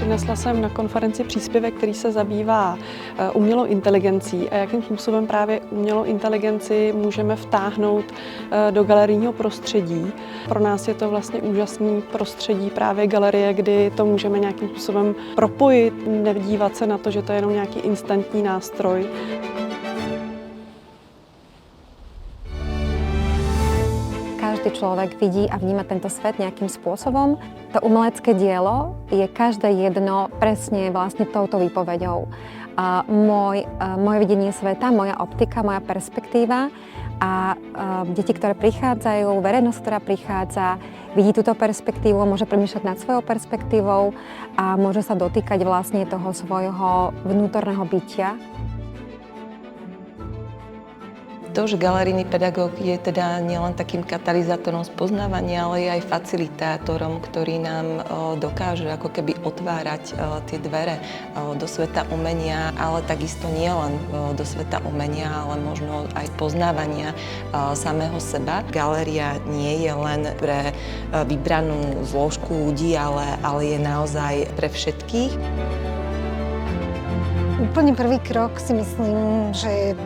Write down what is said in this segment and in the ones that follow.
Přinesla jsem na konferenci příspěvek, který se zabývá umělou inteligencí a jakým způsobem právě umělou inteligenci můžeme vtáhnout do galerijního prostředí. Pro nás je to vlastně úžasný prostředí právě galerie, kdy to můžeme nějakým způsobem propojit, nedívat se na to, že to je jenom nějaký instantní nástroj. Každý človek vidí a vníma tento svet nejakým spôsobom. To umelecké dielo je každé jedno presne vlastne touto výpoveďou. Moje videnie sveta, moja optika, moja perspektíva a deti, ktoré prichádzajú, verejnosť, ktorá prichádza, vidí túto perspektívu, môže premýšľať nad svojou perspektívou a môže sa dotýkať vlastne toho svojho vnútorného bytia. To, že galerijný pedagóg je teda nielen takým katalizátorom spoznávania, ale je aj facilitátorom, ktorý nám dokáže ako keby otvárať tie dvere do sveta umenia, ale takisto nie len do sveta umenia, ale možno aj poznávania samého seba. Galéria nie je len pre vybranú zložku ľudí, ale je naozaj pre všetkých. Úplne prvý krok si myslím, že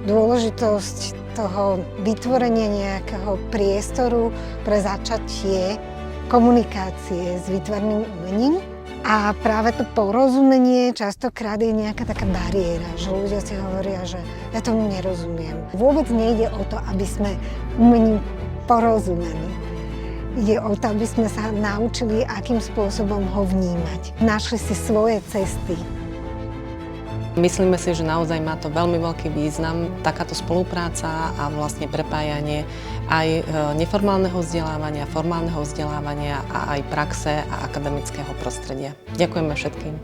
dôležitosť toho vytvorenia nejakého priestoru pre začatie komunikácie s výtvarným umením. A práve to porozumenie častokrát je nejaká taká bariéra, že ľudia si hovoria, že ja tomu nerozumiem. Vôbec nejde o to, aby sme umením porozumeli. Ide o to, aby sme sa naučili, akým spôsobom ho vnímať. Našli si svoje cesty. Myslíme si, že naozaj má to veľmi veľký význam, takáto spolupráca a vlastne prepájanie aj neformálneho vzdelávania, formálneho vzdelávania a aj praxe a akademického prostredia. Ďakujeme všetkým.